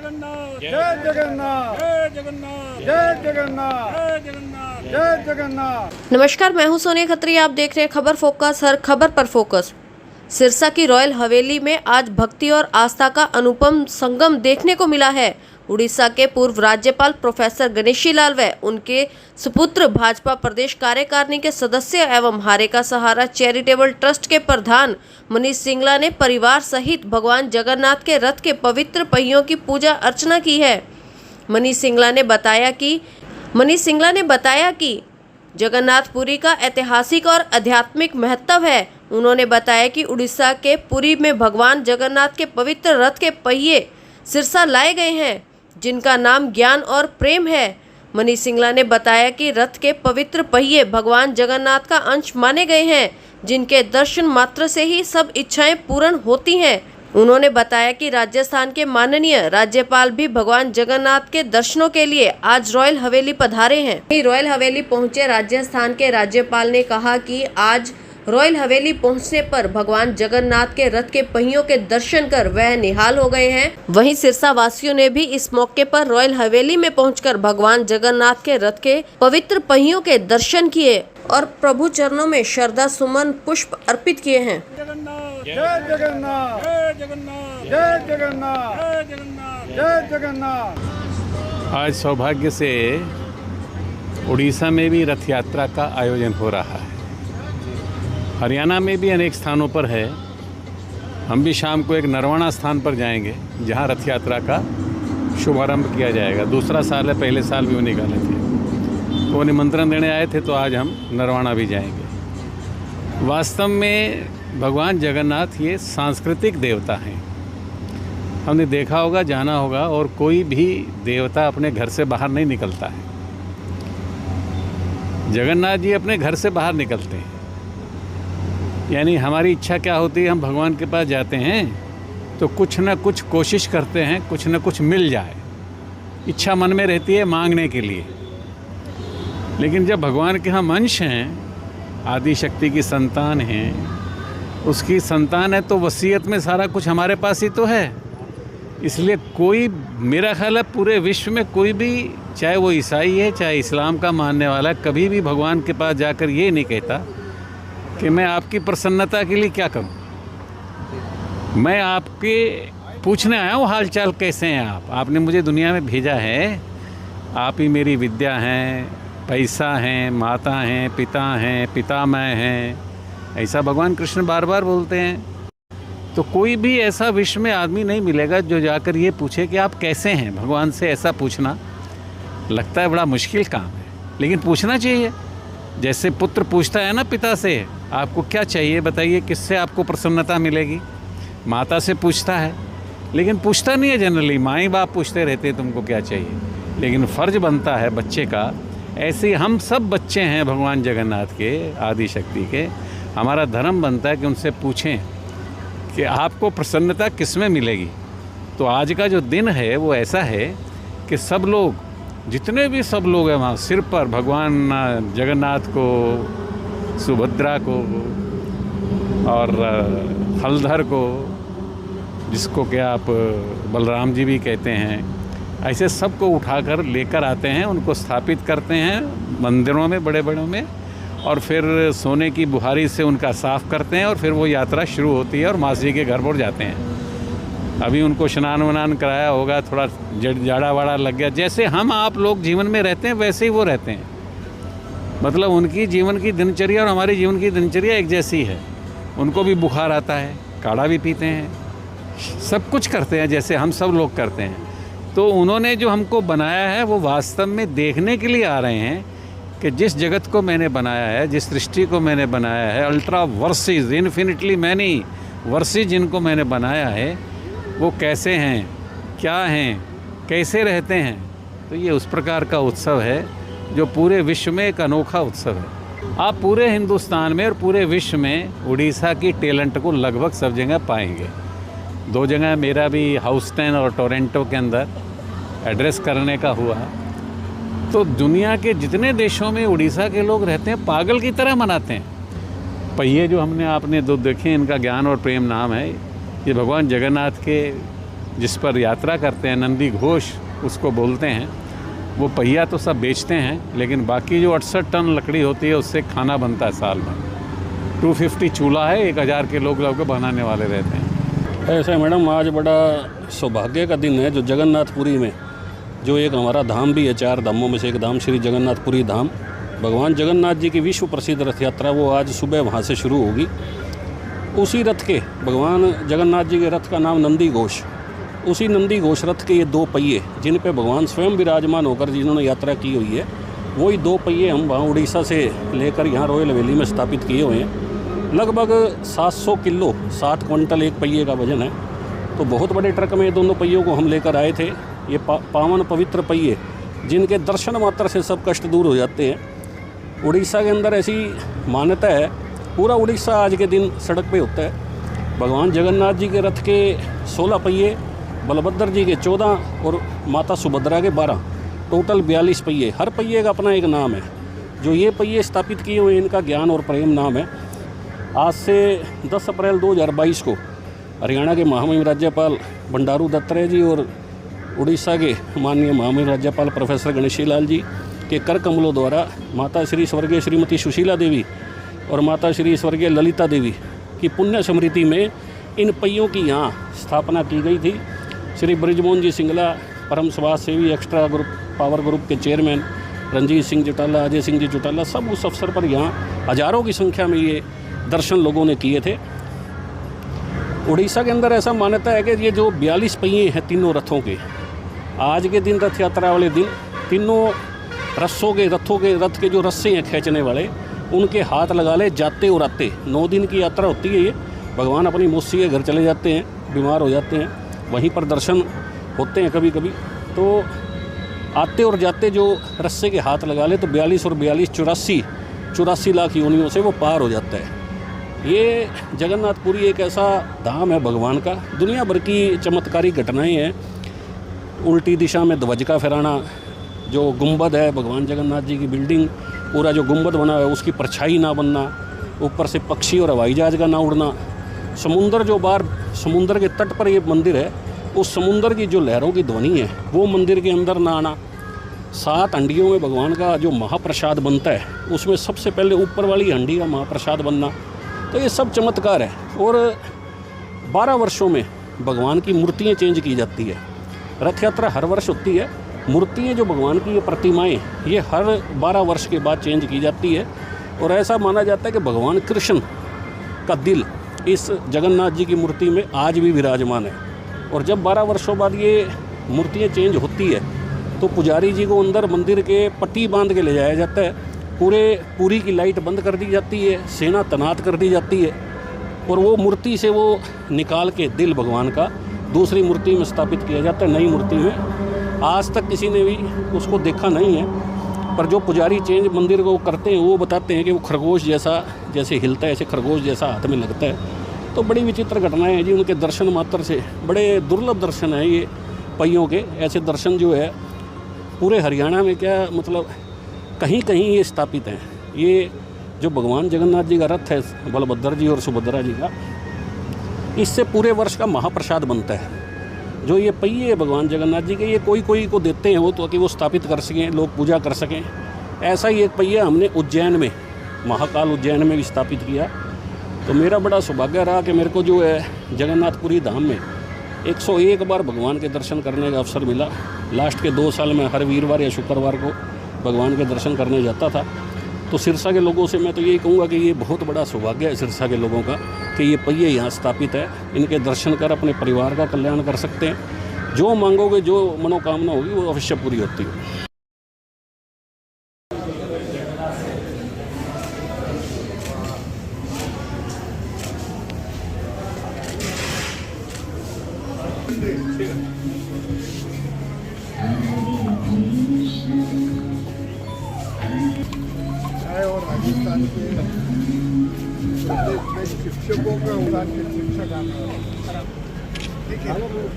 जगन्नाथ जय जगन्नाथ जय जगन्नाथ जय जगन्नाथ जय जगन्नाथ जय जगन्नाथ। नमस्कार, मैं हूं सोनिया खत्री। आप देख रहे हैं खबर फोकस, हर खबर पर फोकस। सिरसा की रॉयल हवेली में आज भक्ति और आस्था का अनुपम संगम देखने को मिला है। उड़ीसा के पूर्व राज्यपाल प्रोफेसर गणेशी लाल व उनके सुपुत्र भाजपा प्रदेश कार्यकारिणी के सदस्य एवं हारे का सहारा चैरिटेबल ट्रस्ट के प्रधान मनीष सिंगला ने परिवार सहित भगवान जगन्नाथ के रथ के पवित्र पहियों की पूजा अर्चना की है। मनीष सिंगला ने बताया कि जगन्नाथपुरी का ऐतिहासिक और आध्यात्मिक महत्व है। उन्होंने बताया कि उड़ीसा के पुरी में भगवान जगन्नाथ के पवित्र रथ के पहिए सिरसा लाए गए हैं, जिनका नाम ज्ञान और प्रेम है। मनीष सिंगला ने बताया कि रथ के पवित्र पहिए भगवान जगन्नाथ का अंश माने गए हैं, जिनके दर्शन मात्र से ही सब इच्छाएं पूर्ण होती हैं। उन्होंने बताया कि राजस्थान के माननीय राज्यपाल भी भगवान जगन्नाथ के दर्शनों के लिए आज रॉयल हवेली पधारे हैं। रॉयल हवेली पहुंचे राजस्थान के राज्यपाल ने कहा कि आज रॉयल हवेली पहुंचने पर भगवान जगन्नाथ के रथ के पहियों के दर्शन कर वह निहाल हो गए हैं। वहीं सिरसा वासियों ने भी इस मौके पर रॉयल हवेली में पहुंचकर भगवान जगन्नाथ के रथ के पवित्र पहियों के दर्शन किए और प्रभु चरणों में श्रद्धा सुमन पुष्प अर्पित किए हैं। जगन्नाथ जय जगन्नाथ जय जगन्नाथ जय जगन्नाथ जय जगन्नाथ जय जगन्नाथ। आज सौभाग्य से उड़ीसा में भी रथ यात्रा का आयोजन हो रहा है। हरियाणा में भी अनेक स्थानों पर है। हम भी शाम को एक नरवाना स्थान पर जाएंगे, जहां रथ यात्रा का शुभारंभ किया जाएगा। दूसरा साल है, पहले साल भी वो निकाले थे, तो वो निमंत्रण देने आए थे, तो आज हम नरवाना भी जाएंगे। वास्तव में भगवान जगन्नाथ ये सांस्कृतिक देवता हैं। हमने देखा होगा, जाना होगा, और कोई भी देवता अपने घर से बाहर नहीं निकलता है। जगन्नाथ जी अपने घर से बाहर निकलते हैं। यानी हमारी इच्छा क्या होती है, हम भगवान के पास जाते हैं तो कुछ न कुछ कोशिश करते हैं, कुछ न कुछ मिल जाए। इच्छा मन में रहती है मांगने के लिए। लेकिन जब भगवान के हम अंश हैं, आदि शक्ति की संतान हैं, उसकी संतान है, तो वसीयत में सारा कुछ हमारे पास ही तो है। इसलिए कोई, मेरा ख्याल है पूरे विश्व में कोई भी, चाहे वो ईसाई है चाहे इस्लाम का मानने वाला, कभी भी भगवान के पास जाकर ये नहीं कहता कि मैं आपकी प्रसन्नता के लिए क्या करूं। मैं आपके पूछने आया हूँ हाल चाल, कैसे हैं आप, आपने मुझे दुनिया में भेजा है, आप ही मेरी विद्या हैं, पैसा हैं, माता हैं, पितामह हैं, ऐसा भगवान कृष्ण बार बार बोलते हैं। तो कोई भी ऐसा विश्व में आदमी नहीं मिलेगा जो जाकर ये पूछे कि आप कैसे हैं। भगवान से ऐसा पूछना लगता है बड़ा मुश्किल काम है, लेकिन पूछना चाहिए। जैसे पुत्र पूछता है ना पिता से, आपको क्या चाहिए बताइए, किससे आपको प्रसन्नता मिलेगी। माता से पूछता है, लेकिन पूछता नहीं है जनरली। माँ ही बाप पूछते रहते हैं तुमको क्या चाहिए, लेकिन फ़र्ज बनता है बच्चे का। ऐसे हम सब बच्चे हैं भगवान जगन्नाथ के, आदि शक्ति के। हमारा धर्म बनता है कि उनसे पूछें कि आपको प्रसन्नता किस में मिलेगी। तो आज का जो दिन है वो ऐसा है कि सब लोग, जितने भी सब लोग हैं वहाँ, सिर पर भगवान जगन्नाथ को, सुभद्रा को और हलधर को, जिसको क्या आप बलराम जी भी कहते हैं, ऐसे सबको उठाकर लेकर आते हैं, उनको स्थापित करते हैं मंदिरों में, बड़े बड़ों में, और फिर सोने की बुहारी से उनका साफ़ करते हैं, और फिर वो यात्रा शुरू होती है और माँ जी के घर पर जाते हैं। अभी उनको स्नान वनान कराया होगा, थोड़ा जाड़ा वाड़ा लग गया। जैसे हम आप लोग जीवन में रहते हैं वैसे ही वो रहते हैं। मतलब उनकी जीवन की दिनचर्या और हमारी जीवन की दिनचर्या एक जैसी है। उनको भी बुखार आता है, काढ़ा भी पीते हैं, सब कुछ करते हैं जैसे हम सब लोग करते हैं। तो उन्होंने जो हमको बनाया है वो वास्तव में देखने के लिए आ रहे हैं कि जिस जगत को मैंने बनाया है, जिस सृष्टि को मैंने बनाया है, ultra versus, infinitely many versus जिनको मैंने बनाया है, वो कैसे हैं, क्या हैं, कैसे रहते हैं। तो ये उस प्रकार का उत्सव है जो पूरे विश्व में एक अनोखा उत्सव है। आप पूरे हिंदुस्तान में और पूरे विश्व में उड़ीसा की टैलेंट को लगभग सब जगह पाएंगे। 2 जगह मेरा भी ह्यूस्टन और टोरंटो के अंदर एड्रेस करने का हुआ। तो दुनिया के जितने देशों में उड़ीसा के लोग रहते हैं, पागल की तरह मनाते हैं। पहिए जो हमने आपने 2 देखे, इनका ज्ञान और प्रेम नाम है। ये भगवान जगन्नाथ के जिस पर यात्रा करते हैं, नंदी घोष उसको बोलते हैं, वो पहिया तो सब बेचते हैं, लेकिन बाकी जो 68 टन लकड़ी होती है उससे खाना बनता है साल में। 250 चूल्हा है, 1000 के लोग बनाने वाले रहते हैं। ऐसा है मैडम, आज बड़ा सौभाग्य का दिन है जो जगन्नाथपुरी में जो एक हमारा धाम भी है, 4 धामों में से एक धाम श्री जगन्नाथपुरी धाम, भगवान जगन्नाथ जी की विश्व प्रसिद्ध रथ यात्रा वो आज सुबह वहाँ से शुरू होगी। उसी रथ के, भगवान जगन्नाथ जी के रथ का नाम नंदी घोष, उसी नंदी घोष रथ के ये 2 पहिए जिन पे भगवान स्वयं विराजमान होकर जिन्होंने यात्रा की हुई है, वही 2 पहिए हम वहाँ उड़ीसा से लेकर यहाँ रॉयल हवेली में स्थापित किए हुए हैं। लगभग 700 किलो 7 क्विंटल एक पहिए का वजन है। तो बहुत बड़े ट्रक में ये दोनों पहियों को हम लेकर आए थे। ये पावन पवित्र पहिए जिनके दर्शन मात्र से सब कष्ट दूर हो जाते हैं। उड़ीसा के अंदर ऐसी मान्यता है, पूरा उड़ीसा आज के दिन सड़क पे होता है। भगवान जगन्नाथ जी के रथ के 16 पहिए, बलभद्र जी के 14 और माता सुभद्रा के 12, टोटल 42 पहिए। हर पहिए का अपना एक नाम है। जो ये पहिए स्थापित किए हुए इनका ज्ञान और प्रेम नाम है। आज से 10 अप्रैल 2022 को हरियाणा के महामहिम राज्यपाल बंडारू दत्तात्रेय जी और उड़ीसा के माननीय महामहिम राज्यपाल प्रोफेसर गणेशी लाल जी के कर कमलों द्वारा माता श्री स्वर्गीय श्रीमती सुशीला देवी और माता श्री स्वर्गीय ललिता देवी की पुण्य स्मृति में इन पहियों की यहाँ स्थापना की गई थी। श्री ब्रिजमोहन जी सिंगला, परम समाज सेवी एक्स्ट्रा ग्रुप पावर ग्रुप के चेयरमैन रंजीत सिंह चौटाला, अजय सिंह जी चौटाला, सब उस अवसर पर यहाँ हजारों की संख्या में ये दर्शन लोगों ने किए थे। उड़ीसा के अंदर ऐसा मान्यता है कि ये जो 42 पहिए हैं तीनों रथों के, आज के दिन रथ यात्रा वाले दिन तीनों रथ के जो रस्से हैं खींचने वाले, उनके हाथ लगा ले जाते और आते। 9 दिन की यात्रा होती है ये। भगवान अपनी मौसी के घर चले जाते हैं, बीमार हो जाते हैं, वहीं पर दर्शन होते हैं कभी कभी। तो आते और जाते जो रस्से के हाथ लगा ले तो 42 और 42 84 लाख योनियों से वो पार हो जाता है। ये जगन्नाथपुरी एक ऐसा धाम है भगवान का, दुनिया भर की चमत्कारी घटनाएं हैं। उल्टी दिशा में ध्वज का फहराना, जो गुंबद है भगवान जगन्नाथ जी की बिल्डिंग, पूरा जो गुंबद बना है उसकी परछाई ना बनना, ऊपर से पक्षी और हवाई जहाज का ना उड़ना, समुंदर जो बाहर समुंदर के तट पर ये मंदिर है, उस समुंदर की जो लहरों की ध्वनि है वो मंदिर के अंदर ना आना, 7 हंडियों में भगवान का जो महाप्रसाद बनता है उसमें सबसे पहले ऊपर वाली हंडी का महाप्रसाद बनना, तो ये सब चमत्कार है। और 12 वर्षों में भगवान की मूर्तियाँ चेंज की जाती है। रथ यात्रा हर वर्ष होती है, मूर्तियाँ जो भगवान की ये प्रतिमाएँ ये हर 12 वर्ष के बाद चेंज की जाती है। और ऐसा माना जाता है कि भगवान कृष्ण का दिल इस जगन्नाथ जी की मूर्ति में आज भी विराजमान है। और जब 12 वर्षों बाद ये मूर्तियाँ चेंज होती है तो पुजारी जी को अंदर मंदिर के पट्टी बांध के ले जाया जाता है, पूरी की लाइट बंद कर दी जाती है, सेना तैनात कर दी जाती है, और वो मूर्ति से वो निकाल के दिल भगवान का दूसरी मूर्ति में स्थापित किया जाता है, नई मूर्ति में। आज तक किसी ने भी उसको देखा नहीं है, पर जो पुजारी चेंज मंदिर को करते हैं वो बताते हैं कि वो खरगोश जैसा जैसे हिलता है, ऐसे खरगोश जैसा हाथ में लगता है। तो बड़ी विचित्र घटनाएं हैं जी, उनके दर्शन मात्र से बड़े दुर्लभ दर्शन हैं ये पहियों के। ऐसे दर्शन जो है पूरे हरियाणा में क्या मतलब कहीं कहीं ये स्थापित हैं। ये जो भगवान जगन्नाथ जी का रथ है, बलभद्र जी और सुभद्रा जी का, इससे पूरे वर्ष का महाप्रसाद बनता है। जो ये पहिए भगवान जगन्नाथ जी के, ये कोई को देते हैं वो, तो कि वो स्थापित कर सकें, लोग पूजा कर सकें। ऐसा ही एक पहिया हमने उज्जैन में, महाकाल उज्जैन में भी स्थापित किया। तो मेरा बड़ा सौभाग्य रहा कि मेरे को जो है जगन्नाथपुरी धाम में 101 बार भगवान के दर्शन करने का अवसर मिला। लास्ट के 2 साल में हर वीरवार या शुक्रवार को भगवान के दर्शन करने जाता था। तो सिरसा के लोगों से मैं तो यही कहूँगा कि ये बहुत बड़ा सौभाग्य है सिरसा के लोगों का कि ये पहिए यहाँ स्थापित है। इनके दर्शन कर अपने परिवार का कल्याण कर सकते हैं। जो मांगोगे, जो मनोकामना होगी वो अवश्य पूरी होती है। और राजस्थान के शिक्षकों का उदाहरण शिक्षक ठीक है।